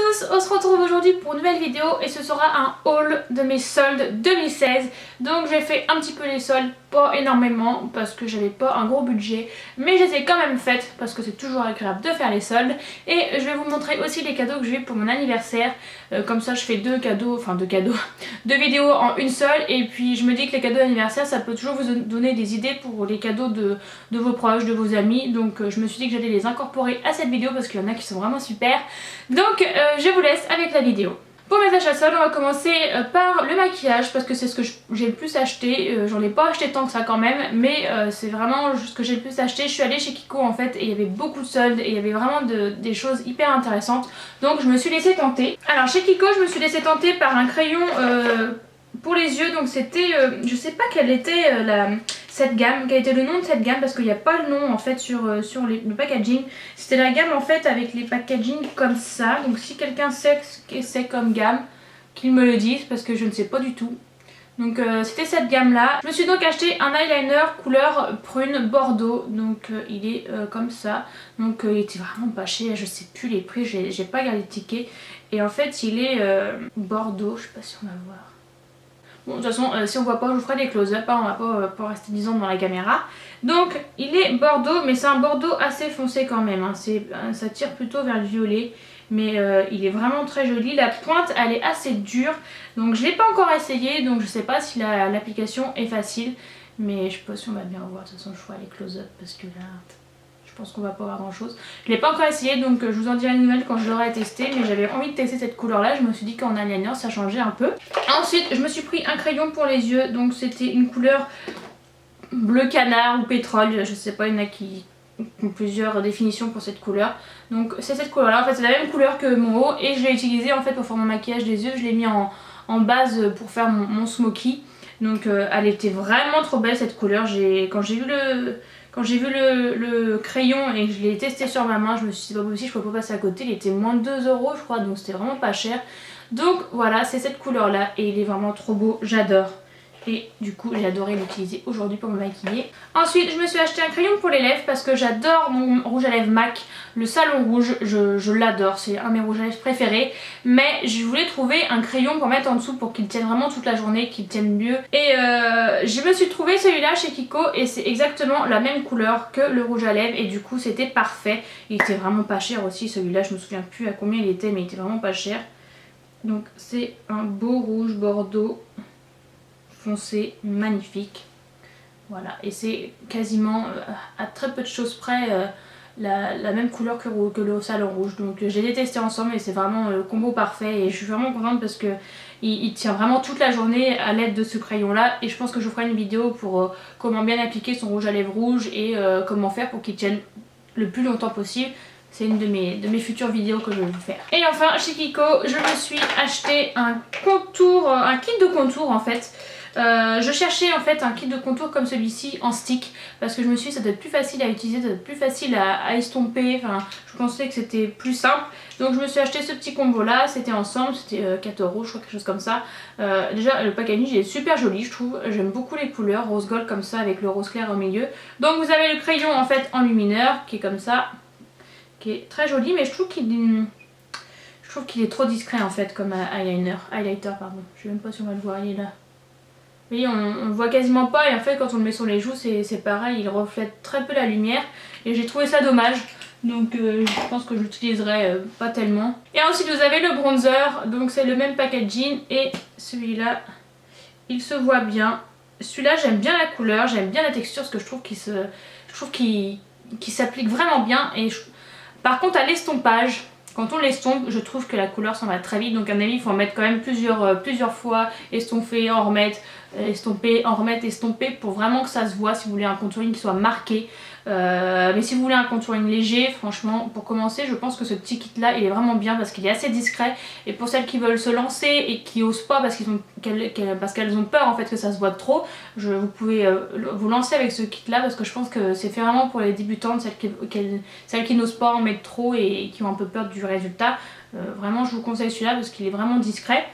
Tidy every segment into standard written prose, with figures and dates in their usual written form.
tous, on se retrouve aujourd'hui pour une nouvelle vidéo et ce sera un haul de mes soldes 2016. Donc j'ai fait un petit peu les soldes, pas énormément parce que j'avais pas un gros budget, mais je les ai quand même faites parce que c'est toujours agréable de faire les soldes. Et je vais vous montrer aussi les cadeaux que j'ai eu pour mon anniversaire. Comme ça je fais deux vidéos en une seule. Et puis je me dis que les cadeaux d'anniversaire ça peut toujours vous donner des idées pour les cadeaux de vos proches, de vos amis. Donc je me suis dit que j'allais les incorporer à cette vidéo parce qu'il y en a qui sont vraiment super. Donc je vous laisse avec la vidéo. Pour mes achats soldes, on va commencer par le maquillage parce que c'est ce que j'ai le plus acheté. J'en ai pas acheté tant que ça quand même, mais c'est vraiment ce que j'ai le plus acheté. Je suis allée chez Kiko en fait et il y avait beaucoup de soldes et il y avait vraiment des choses hyper intéressantes. Donc je me suis laissée tenter. Alors chez Kiko, je me suis laissée tenter par un crayon pour les yeux. Donc c'était, je sais pas quelle était cette gamme, quel était le nom de cette gamme parce qu'il n'y a pas le nom en fait sur le packaging. C'était la gamme en fait avec les packaging comme ça. Donc si quelqu'un sait ce que c'est comme gamme, qu'il me le dise parce que je ne sais pas du tout. Donc c'était cette gamme là. Je me suis donc acheté un eyeliner couleur prune bordeaux. Donc il est comme ça. Donc il était vraiment pas cher, je sais plus les prix, j'ai pas regardé le ticket. Et en fait il est bordeaux, je sais pas si on va voir. Bon, de toute façon, si on voit pas, je vous ferai des close-up, hein, on va pas rester 10 ans devant la caméra. Donc, il est bordeaux, mais c'est un bordeaux assez foncé quand même. Hein. Ça tire plutôt vers le violet, mais il est vraiment très joli. La pointe, elle est assez dure, donc je l'ai pas encore essayé, donc je sais pas si l'application est facile. Mais je sais pas si on va bien voir, de toute façon, je ferai les close-up parce que là... je pense qu'on va pas avoir grand chose. Je l'ai pas encore essayé donc je vous en dirai une nouvelle quand je l'aurai testé. Mais j'avais envie de tester cette couleur là. Je me suis dit qu'en eyeliner ça changeait un peu. Ensuite je me suis pris un crayon pour les yeux. Donc c'était une couleur bleu canard ou pétrole. Je sais pas, il y en a qui ont plusieurs définitions pour cette couleur. Donc c'est cette couleur là. En fait c'est la même couleur que mon haut. Et je l'ai utilisé en fait pour faire mon maquillage des yeux. Je l'ai mis en base pour faire mon smoky. Donc elle était vraiment trop belle cette couleur. Quand j'ai vu le crayon et que je l'ai testé sur ma main, je me suis dit c'est pas possible, je peux pas passer à côté. Il était moins de 2 € je crois, donc c'était vraiment pas cher. Donc voilà, c'est cette couleur là et il est vraiment trop beau, j'adore. Et du coup j'ai adoré l'utiliser aujourd'hui pour me maquiller. Ensuite je me suis acheté un crayon pour les lèvres parce que j'adore mon rouge à lèvres MAC. Le Salon Rouge, je l'adore, c'est un de mes rouges à lèvres préférés. Mais je voulais trouver un crayon pour mettre en dessous pour qu'il tienne vraiment toute la journée, qu'il tienne mieux. Et je me suis trouvé celui-là chez Kiko et c'est exactement la même couleur que le rouge à lèvres. Et du coup c'était parfait, il était vraiment pas cher aussi celui-là, je me souviens plus à combien il était mais il était vraiment pas cher. Donc c'est un beau rouge bordeaux foncé, magnifique. Voilà, et c'est quasiment à très peu de choses près la même couleur que le Salon Rouge. Donc j'ai détesté ensemble et c'est vraiment le combo parfait. Et je suis vraiment contente parce que il tient vraiment toute la journée à l'aide de ce crayon là. Et je pense que je vous ferai une vidéo pour comment bien appliquer son rouge à lèvres rouge et comment faire pour qu'il tienne le plus longtemps possible. C'est une de mes futures vidéos que je vais vous faire. Et enfin chez Kiko je me suis acheté un kit de contour en fait. Je cherchais en fait un kit de contour comme celui-ci en stick parce que je me suis dit ça doit être plus facile à utiliser, ça doit être plus facile à estomper, enfin je pensais que c'était plus simple. Donc je me suis acheté ce petit combo là, c'était ensemble, c'était 4 € je crois, quelque chose comme ça. Déjà le packaging il est super joli je trouve, j'aime beaucoup les couleurs rose gold comme ça avec le rose clair au milieu. Donc vous avez le crayon en fait en lumineur qui est comme ça, qui est très joli mais je trouve qu'il est trop discret en fait comme highlighter pardon, je sais même pas si on va le voir, il est là. Oui, on le voit quasiment pas et en fait quand on le met sur les joues c'est pareil, il reflète très peu la lumière et j'ai trouvé ça dommage. Donc je pense que je l'utiliserai pas tellement. Et ensuite vous avez le bronzer, donc c'est le même packaging et celui-là il se voit bien. Celui-là j'aime bien la couleur, j'aime bien la texture parce que je trouve qu'il s'applique vraiment bien. Et par contre à l'estompage, quand on l'estompe, je trouve que la couleur s'en va très vite. Donc à mon avis, il faut en mettre quand même plusieurs fois, estomper, en remettre, estomper, en remettre, estomper pour vraiment que ça se voit si vous voulez un contouring qui soit marqué. Mais si vous voulez un contouring léger, franchement, pour commencer, je pense que ce petit kit là, il est vraiment bien parce qu'il est assez discret. Et pour celles qui veulent se lancer et qui osent pas parce qu'elles ont peur en fait que ça se voit trop, vous pouvez vous lancer avec ce kit là parce que je pense que c'est fait vraiment pour les débutantes, celles qui n'osent pas en mettre trop et qui ont un peu peur du résultat. Vraiment, je vous conseille celui-là parce qu'il est vraiment discret.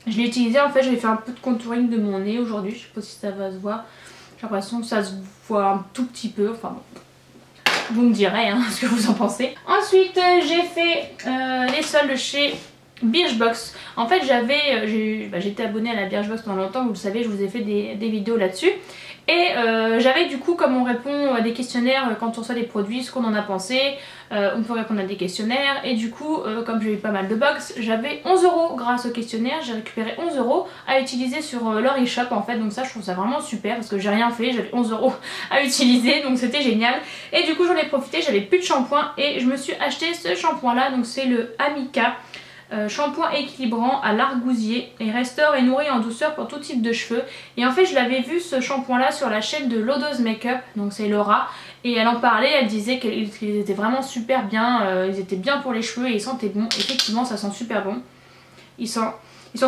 Je l'ai utilisé, en fait, j'ai fait un peu de contouring de mon nez aujourd'hui, je sais pas si ça va se voir. J'ai l'impression que ça se voit un tout petit peu, enfin bon. Vous me direz hein, ce que vous en pensez. Ensuite j'ai fait les soldes chez Birchbox. En fait j'étais abonnée à la Birchbox pendant longtemps, vous le savez, je vous ai fait des vidéos là-dessus. Et j'avais du coup, comme on répond à des questionnaires quand on reçoit des produits, ce qu'on en a pensé, on peut répondre à des questionnaires. Et du coup, comme j'ai eu pas mal de box, j'avais 11 € grâce au questionnaire. J'ai récupéré 11 € à utiliser sur leur e-shop en fait. Donc ça, je trouve ça vraiment super parce que j'ai rien fait, j'avais 11 € à utiliser, donc c'était génial. Et du coup, j'en ai profité, j'avais plus de shampoing et je me suis acheté ce shampoing là. Donc c'est le Amika. Shampoing équilibrant à l'argousier et restaure et nourrit en douceur pour tout type de cheveux. Et en fait je l'avais vu ce shampoing là sur la chaîne de Lodo's Makeup, donc c'est Laura, et elle en parlait, elle disait qu'ils étaient vraiment super bien, ils étaient bien pour les cheveux et ils sentaient bon. Effectivement ça sent super bon, ils sont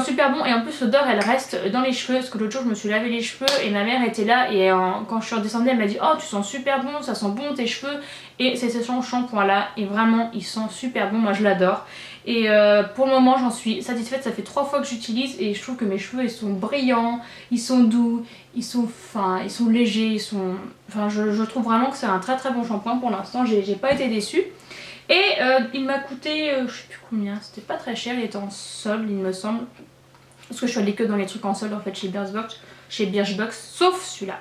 super bons et en plus l'odeur elle reste dans les cheveux parce que l'autre jour je me suis lavé les cheveux et ma mère était là et quand je suis redescendue elle m'a dit oh tu sens super bon, ça sent bon tes cheveux, et c'est ce shampoing là et vraiment il sent super bon, moi je l'adore. Et pour le moment j'en suis satisfaite, ça fait 3 fois que j'utilise et je trouve que mes cheveux ils sont brillants, ils sont doux, ils sont légers, je trouve vraiment que c'est un très très bon shampoing pour l'instant, j'ai pas été déçue. Et il m'a coûté, je sais plus combien, c'était pas très cher, il était en solde il me semble. Parce que je suis allée que dans les trucs en solde en fait chez Birchbox, sauf celui-là.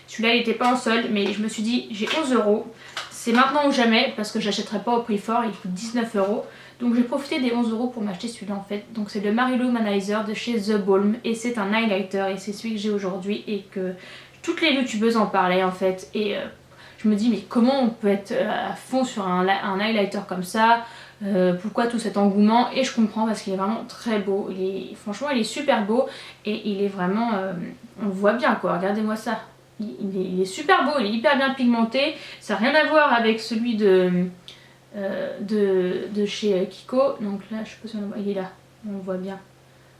Celui-là il était pas en solde mais je me suis dit j'ai 11 €, c'est maintenant ou jamais parce que j'achèterai pas au prix fort, il coûte 19 €. Donc j'ai profité des 11 € pour m'acheter celui-là en fait. Donc c'est le Mary-Lou Manizer de chez The Balm et c'est un highlighter et c'est celui que j'ai aujourd'hui et que toutes les youtubeuses en parlaient en fait. Et je me dis mais comment on peut être à fond sur un highlighter comme ça, pourquoi tout cet engouement, et je comprends parce qu'il est vraiment très beau, franchement il est super beau et il est vraiment, on le voit bien quoi, regardez-moi ça, il est super beau, il est hyper bien pigmenté, ça n'a rien à voir avec celui de chez Kiko, donc là je sais pas si on le voit, il est là, on le voit bien.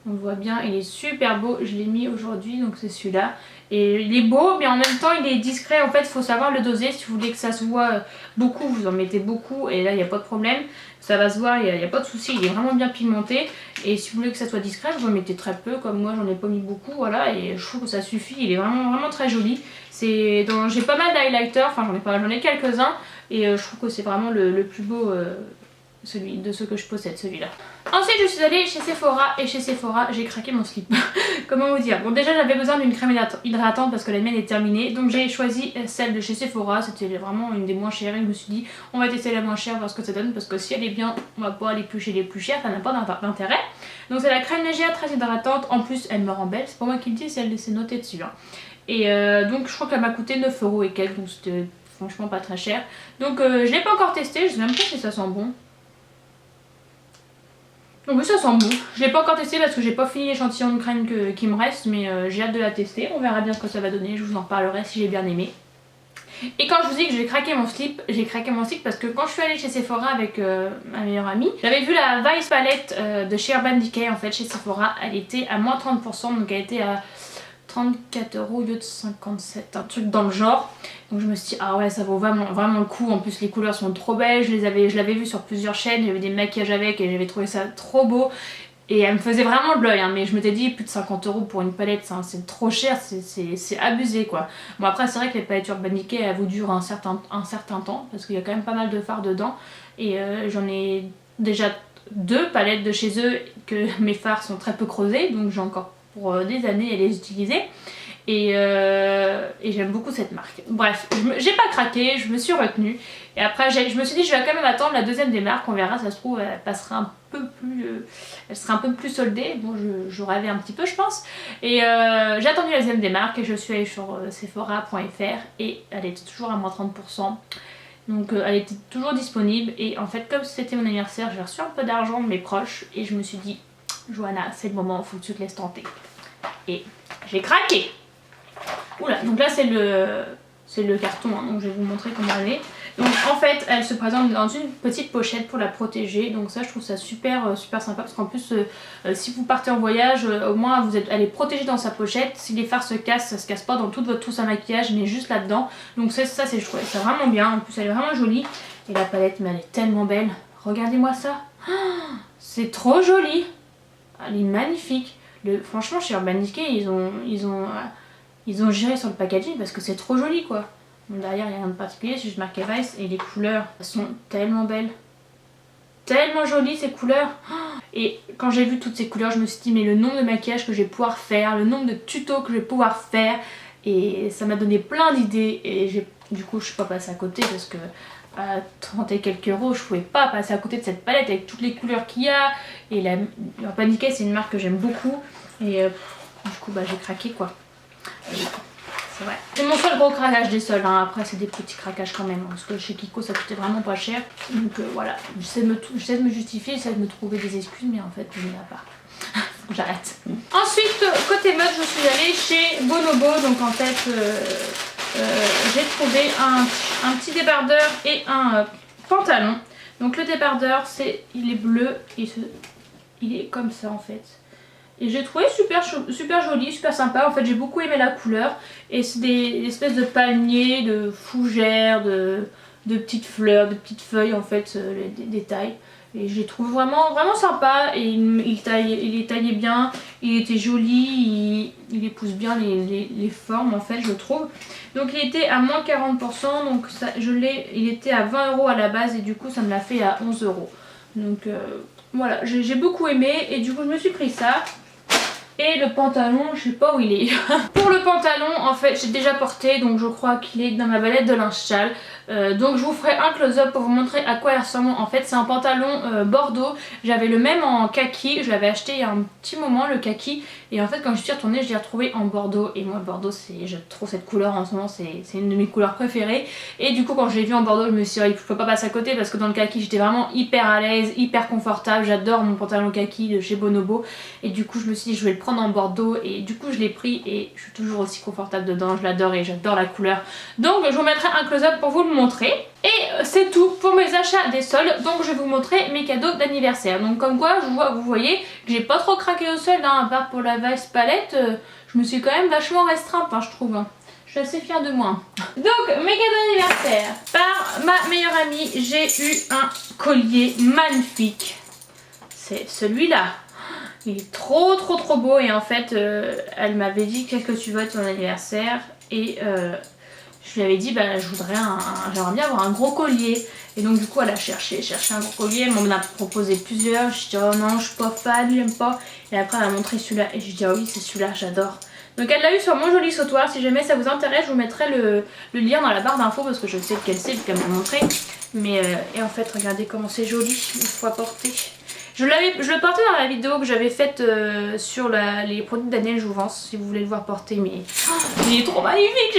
On le voit bien, il est super beau, je l'ai mis aujourd'hui, donc c'est celui-là. Et il est beau, mais en même temps il est discret, en fait il faut savoir le doser. Si vous voulez que ça se voit beaucoup, vous en mettez beaucoup et là il n'y a pas de problème. Ça va se voir, il n'y a pas de souci, il est vraiment bien pigmenté. Et si vous voulez que ça soit discret, vous en mettez très peu, comme moi j'en ai pas mis beaucoup, voilà. Et je trouve que ça suffit, il est vraiment, vraiment très joli. J'ai pas mal d'highlighters, enfin j'en ai quelques-uns. Et je trouve que c'est vraiment le plus beau... celui de ceux que je possède, celui-là. Ensuite je suis allée chez Sephora et chez Sephora j'ai craqué mon slip. Comment vous dire, bon déjà j'avais besoin d'une crème hydratante parce que la mienne est terminée, donc j'ai choisi celle de chez Sephora, c'était vraiment une des moins chères et je me suis dit on va tester la moins chère, voir ce que ça donne parce que si elle est bien on va pas aller chez les plus chères, ça n'a pas d'intérêt. Donc c'est la crème légère très hydratante, en plus elle me rend belle, c'est pas moi qui le dis, c'est noté dessus hein. Et donc je crois qu'elle m'a coûté 9 € et quelques, donc c'était franchement pas très cher. Donc je l'ai pas encore testé, je sais même pas si ça sent bon. Donc oui ça sent bon, je l'ai pas encore testé parce que j'ai pas fini l'échantillon de crème qui me reste, mais j'ai hâte de la tester, on verra bien ce que ça va donner, je vous en reparlerai si j'ai bien aimé. Et quand je vous dis que j'ai craqué mon slip, j'ai craqué mon slip parce que quand je suis allée chez Sephora avec ma meilleure amie, j'avais vu la Vice palette de chez Urban Decay en fait chez Sephora, elle était à moins 30%, donc elle était à 34 € au lieu de 57, un truc dans le genre. Donc je me suis dit ah ouais ça vaut vraiment le coup, en plus les couleurs sont trop belles, je l'avais vu sur plusieurs chaînes, j'avais des maquillages avec et j'avais trouvé ça trop beau. Et elle me faisait vraiment de l'œil hein, mais je m'étais dit plus de 50 € pour une palette, c'est trop cher, c'est abusé quoi. Bon après c'est vrai que les palettes Urban Decay elles vous durent un certain temps parce qu'il y a quand même pas mal de fards dedans. Et j'en ai déjà 2 palettes de chez eux que mes fards sont très peu creusés, donc j'ai encore pour des années à les utiliser. Et j'aime beaucoup cette marque. Bref, j'ai pas craqué, je me suis retenue. Et après je me suis dit je vais quand même attendre la deuxième des marques, on verra, ça se trouve elle passera un peu plus... elle sera un peu plus soldée, bon je rêvais un petit peu je pense. Et j'ai attendu la deuxième des marques et je suis allée sur sephora.fr et elle était toujours à moins 30%. Donc elle était toujours disponible et en fait comme c'était mon anniversaire j'ai reçu un peu d'argent de mes proches et je me suis dit Johanna c'est le moment, faut que tu te laisses tenter. Et j'ai craqué. Oula, donc là c'est le carton hein, donc je vais vous montrer comment elle est. Donc en fait elle se présente dans une petite pochette pour la protéger, donc ça je trouve ça super sympa parce qu'en plus si vous partez en voyage au moins elle est protégée dans sa pochette, si les fards se cassent ça se casse pas dans toute votre trousse à maquillage mais juste là dedans, donc ça je trouve ça vraiment bien, en plus elle est vraiment jolie et la palette mais elle est tellement belle, regardez-moi ça, oh, c'est trop joli, elle est magnifique. Franchement chez Urban Decay ils ont géré sur le packaging parce que c'est trop joli quoi. Derrière il n'y a rien de particulier, c'est juste marqué Vice et les couleurs sont tellement belles. Tellement jolies ces couleurs. Et quand j'ai vu toutes ces couleurs, je me suis dit mais le nombre de maquillages que je vais pouvoir faire, le nombre de tutos que je vais pouvoir faire, et ça m'a donné plein d'idées et du coup je suis pas passée à côté parce que à 30 et quelques euros je pouvais pas passer à côté de cette palette avec toutes les couleurs qu'il y a. Et la Urban Decay c'est une marque que j'aime beaucoup et du coup bah j'ai craqué quoi. C'est vrai. C'est mon seul gros craquage des sols, hein. Après c'est des petits craquages quand même, hein, parce que chez Kiko ça coûtait vraiment pas cher. Donc voilà, j'essaie de me justifier, j'essaie de me trouver des excuses, mais en fait il n'y en a pas. Faut que j'arrête. Ensuite, côté mode, je suis allée chez Bonobo, donc en fait j'ai trouvé un petit débardeur et un pantalon. Donc le débardeur il est bleu et il est comme ça en fait. Et j'ai trouvé super joli, super sympa. En fait j'ai beaucoup aimé la couleur. Et c'est des espèces de palmiers, de fougères, de petites fleurs, de petites feuilles en fait, les détails. Et je les trouve vraiment sympa. Et il est taillé bien, il était joli, il épouse bien les formes en fait je trouve. Donc il était à moins 40%, donc ça, il était à 20 € à la base et du coup ça me l'a fait à 11 €. Donc voilà, j'ai beaucoup aimé et du coup je me suis pris ça. Et le pantalon, je sais pas où il est. Pour le pantalon, en fait, j'ai déjà porté, donc je crois qu'il est dans ma valette de linge sale. Donc je vous ferai un close-up pour vous montrer à quoi il ressemble. En fait, c'est un pantalon bordeaux. J'avais le même en kaki, je l'avais acheté il y a un petit moment, le kaki. Et en fait, quand je suis retournée, je l'ai retrouvé en bordeaux. Et moi, bordeaux, je trouve cette couleur en ce moment, c'est une de mes couleurs préférées. Et du coup, quand je l'ai vu en bordeaux, je me suis dit, je peux pas passer à côté parce que dans le kaki, j'étais vraiment hyper à l'aise, hyper confortable. J'adore mon pantalon kaki de chez Bonobo. Et du coup, je me suis dit, je vais le prendre en bordeaux. Et du coup, je l'ai pris et je suis toujours aussi confortable dedans. Je l'adore et j'adore la couleur. Donc, je vous mettrai un close-up pour vous le montrer. Et c'est tout pour mes achats des soldes. Donc, je vais vous montrer mes cadeaux d'anniversaire. Donc, comme quoi, vous voyez que j'ai pas trop craqué au solde, hein, à part pour la Vice palette. Je me suis quand même vachement restreinte, hein, je trouve. Je suis assez fière de moi. Donc, mes cadeaux d'anniversaire. Par ma meilleure amie, j'ai eu un collier magnifique. C'est celui-là. Il est trop beau. Et en fait, elle m'avait dit qu'est-ce que tu veux de ton anniversaire. Et je lui avais dit, bah, j'aimerais bien avoir un gros collier. Et donc du coup elle a cherché un gros collier, elle m'en a proposé plusieurs. Je dis oh non, je suis pas fan, j'aime pas. Et après elle m'a montré celui-là et je dis ah oui c'est celui-là, j'adore. Donc elle l'a eu sur Mon Joli Sautoir. Si jamais ça vous intéresse, je vous mettrai le lien dans la barre d'infos parce que je sais lequel c'est, vu qu'elle m'a montré. Mais et en fait regardez comment c'est joli une fois porté. Je le portais dans la vidéo que j'avais faite sur les produits de Daniel Jouvence, si vous voulez le voir porter, mais il est trop magnifique,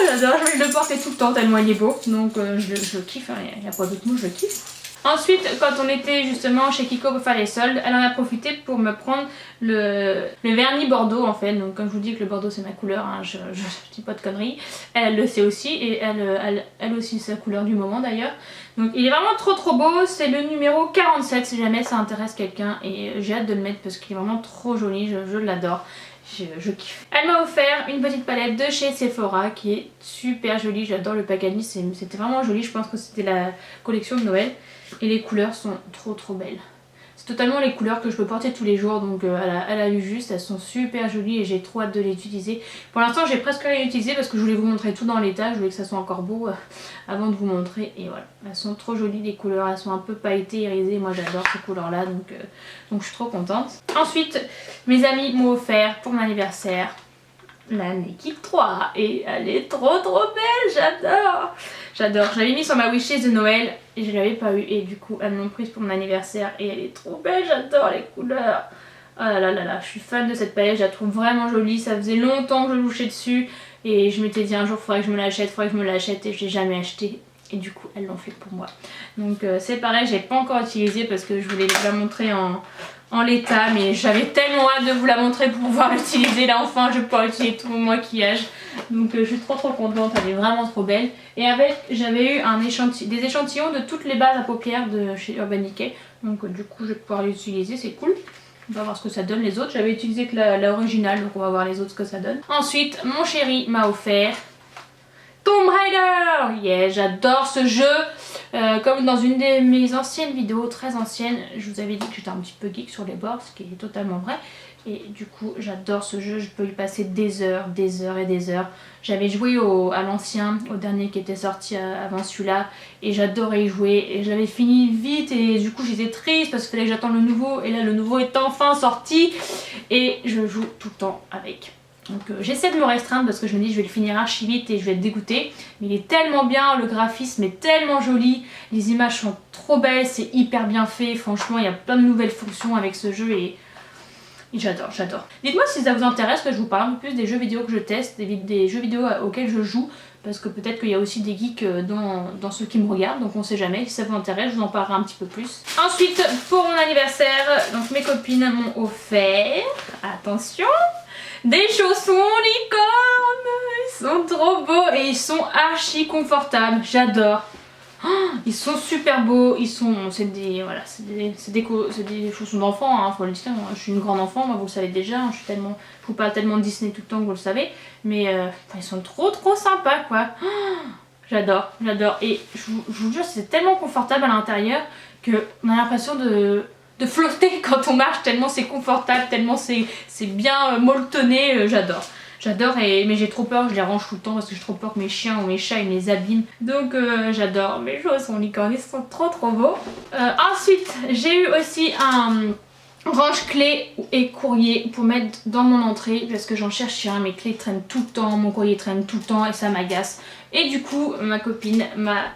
j'adore, je vais le porter tout le temps tellement il est beau, donc je le kiffe, hein, il n'y a pas d'autre mot, je le kiffe. Ensuite, quand on était justement chez Kiko pour faire les soldes, elle en a profité pour me prendre le vernis Bordeaux en fait. Donc comme je vous dis que le Bordeaux c'est ma couleur, hein, je dis pas de conneries. Elle le sait aussi et elle aussi sa couleur du moment d'ailleurs. Donc il est vraiment trop beau, c'est le numéro 47 si jamais ça intéresse quelqu'un. Et j'ai hâte de le mettre parce qu'il est vraiment trop joli, je l'adore. Je kiffe. Elle m'a offert une petite palette de chez Sephora qui est super jolie, j'adore le packaging, c'était vraiment joli, je pense que c'était la collection de Noël. Et les couleurs sont trop belles. C'est totalement les couleurs que je peux porter tous les jours, donc elle a eu juste, elles sont super jolies et j'ai trop hâte de les utiliser. Pour l'instant j'ai presque rien utilisé parce que je voulais vous montrer tout dans l'état, je voulais que ça soit encore beau avant de vous montrer. Et voilà, elles sont trop jolies les couleurs, elles sont un peu pailletées, irisées, moi j'adore ces couleurs là, donc je suis trop contente. Ensuite mes amis m'ont offert pour mon anniversaire la Naked 3 et elle est trop belle, j'adore. Je l'avais mis sur ma wishlist de Noël et je l'avais pas eu et du coup elles m'ont prise pour mon anniversaire et elle est trop belle, j'adore les couleurs. Oh là là, je suis fan de cette palette, je la trouve vraiment jolie, ça faisait longtemps que je louchais dessus et je m'étais dit un jour faudrait que je me l'achète et je l'ai jamais acheté. Et du coup elles l'ont fait pour moi. Donc c'est pareil, j'ai pas encore utilisé parce que je voulais vous la montrer en l'état, mais j'avais tellement hâte de vous la montrer pour pouvoir l'utiliser. Là enfin je vais pouvoir utiliser tout mon maquillage. Donc je suis trop contente, elle est vraiment trop belle. Et avec, j'avais eu des échantillons de toutes les bases à paupières de chez Urban Decay. Donc du coup je vais pouvoir l'utiliser, c'est cool. On va voir ce que ça donne les autres. J'avais utilisé que l'original, donc on va voir les autres ce que ça donne. Ensuite mon chéri m'a offert Tomb Raider. Yeah, j'adore ce jeu. Comme dans une de mes anciennes vidéos, très anciennes, je vous avais dit que j'étais un petit peu geek sur les bords, ce qui est totalement vrai. Et du coup j'adore ce jeu, je peux y passer des heures et des heures. J'avais joué à l'ancien, au dernier qui était sorti avant celui-là, et j'adorais y jouer. Et j'avais fini vite et du coup j'étais triste parce qu'il fallait que j'attende le nouveau. Et là le nouveau est enfin sorti et je joue tout le temps avec. Donc j'essaie de me restreindre parce que je me dis je vais le finir archi vite et je vais être dégoûtée. Mais il est tellement bien, le graphisme est tellement joli, les images sont trop belles, c'est hyper bien fait. Franchement il y a plein de nouvelles fonctions avec ce jeu et j'adore, j'adore. Dites-moi si ça vous intéresse que je vous parle un peu plus des jeux vidéo que je teste, des jeux vidéo auxquels je joue, parce que peut-être qu'il y a aussi des geeks dans ceux qui me regardent, donc on sait jamais. Si ça vous intéresse, je vous en parlerai un petit peu plus. Ensuite, pour mon anniversaire, donc mes copines m'ont offert, attention, des chaussons licornes. Ils sont trop beaux et ils sont archi confortables, j'adore. Oh, ils sont super beaux, c'est des chaussons d'enfant, hein, faut le dire. Je suis une grande enfant, moi vous le savez déjà, je vous parle tellement de Disney tout le temps que vous le savez, mais ils sont trop sympas quoi. Oh, j'adore. Et je vous jure, c'est tellement confortable à l'intérieur qu'on a l'impression de flotter quand on marche, tellement c'est confortable, tellement c'est bien molletonné, j'adore. Mais j'ai trop peur, je les range tout le temps parce que j'ai trop peur que mes chiens ou mes chats ils me les abîment. Donc j'adore, mes chaussons licornes, ils sont trop beaux. Ensuite, j'ai eu aussi un range-clés et courrier pour mettre dans mon entrée parce que j'en cherche un, mes clés traînent tout le temps, mon courrier traîne tout le temps et ça m'agace. Et du coup, ma copine, ma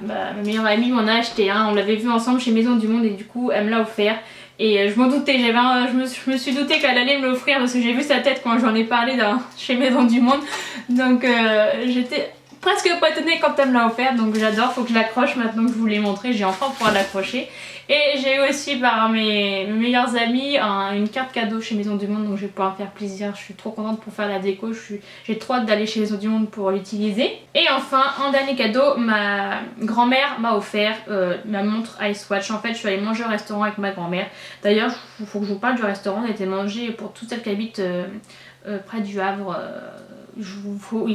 meilleure amie m'en a acheté un, on l'avait vu ensemble chez Maison du Monde et du coup elle me l'a offert. Et je m'en doutais, je me suis doutée qu'elle allait me l'offrir parce que j'ai vu sa tête quand j'en ai parlé chez Maison du Monde. Donc j'étais presque pas étonnée quand elle me l'a offert, donc j'adore, faut que je l'accroche maintenant que je vous l'ai montré, j'ai enfin pouvoir l'accrocher. Et j'ai eu aussi par mes meilleurs amis une carte cadeau chez Maison du Monde, donc je vais pouvoir me faire plaisir, je suis trop contente pour faire la déco, j'ai trop hâte d'aller chez Maison du Monde pour l'utiliser. Et enfin, en dernier cadeau, ma grand-mère m'a offert ma montre Ice Watch. En fait, je suis allée manger au restaurant avec ma grand-mère. D'ailleurs, il faut que je vous parle du restaurant, on a été manger pour toutes celles qui habitent près du Havre. Il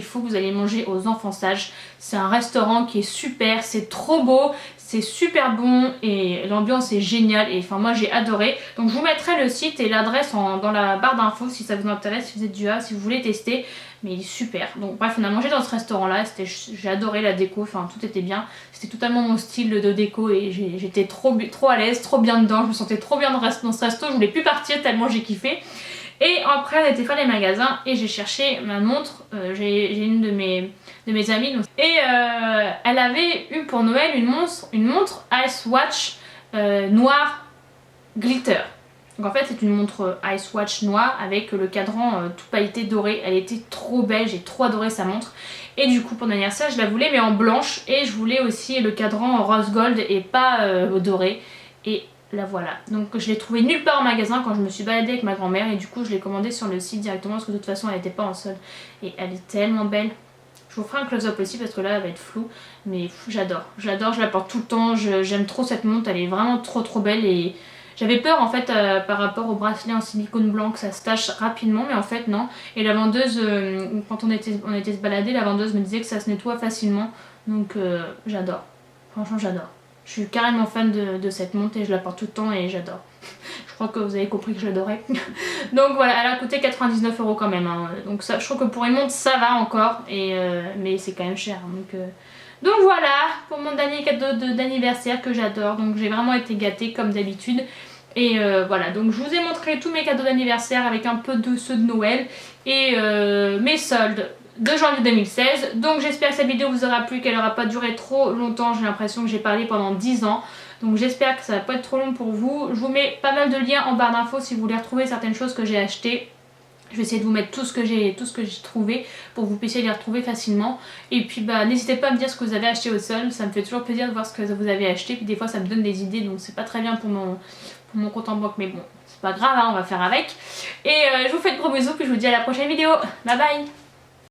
faut que vous allez manger aux Enfants Sages. C'est un restaurant qui est super, c'est trop beau, c'est super bon et l'ambiance est géniale et enfin moi j'ai adoré. Donc je vous mettrai le site et l'adresse dans la barre d'infos si ça vous intéresse, si vous êtes du Havre, si vous voulez tester. Mais il est super. Donc bref, on a mangé dans ce restaurant là, j'ai adoré la déco, enfin tout était bien. C'était totalement mon style de déco et j'étais trop à l'aise, trop bien dedans. Je me sentais trop bien dans ce resto, je voulais plus partir tellement j'ai kiffé. Et après on a été faire les magasins et j'ai cherché ma montre, j'ai une de mes amies et elle avait eu pour Noël une montre Ice Watch noire glitter. Donc en fait c'est une montre Ice Watch noire avec le cadran tout pailleté doré, elle était trop belle, j'ai trop adoré sa montre. Et du coup pour mon anniversaire je la voulais mais en blanche et je voulais aussi le cadran en rose gold et pas doré. Et la voilà, donc je l'ai trouvée nulle part en magasin quand je me suis baladée avec ma grand-mère et du coup je l'ai commandée sur le site directement parce que de toute façon elle n'était pas en solde et elle est tellement belle. Je vous ferai un close-up aussi parce que là elle va être floue, mais j'adore, je la porte tout le temps, j'aime trop cette montre, elle est vraiment trop belle et j'avais peur en fait par rapport au bracelet en silicone blanc que ça se tache rapidement mais en fait non. Et la vendeuse, quand on était se balader, la vendeuse me disait que ça se nettoie facilement donc j'adore, franchement j'adore. Je suis carrément fan de cette montre et je la porte tout le temps et j'adore. Je crois que vous avez compris que j'adorais. Donc voilà, elle a coûté 99 € quand même. Hein. Donc ça, je trouve que pour une montre ça va encore, mais c'est quand même cher. Donc voilà, pour mon dernier cadeau d'anniversaire que j'adore. Donc j'ai vraiment été gâtée comme d'habitude. Et voilà, donc je vous ai montré tous mes cadeaux d'anniversaire avec un peu de ceux de Noël et mes soldes de janvier 2016. Donc j'espère que cette vidéo vous aura plu, qu'elle n'aura pas duré trop longtemps. J'ai l'impression que j'ai parlé pendant 10 ans. Donc j'espère que ça va pas être trop long pour vous. Je vous mets pas mal de liens en barre d'infos si vous voulez retrouver certaines choses que j'ai achetées. Je vais essayer de vous mettre tout ce que j'ai trouvé pour que vous puissiez les retrouver facilement. Et puis bah n'hésitez pas à me dire ce que vous avez acheté au sol. Ça me fait toujours plaisir de voir ce que vous avez acheté. Puis des fois ça me donne des idées, donc c'est pas très bien pour mon compte en banque. Mais bon, c'est pas grave, hein, on va faire avec. Et je vous fais de gros bisous, puis je vous dis à la prochaine vidéo. Bye bye.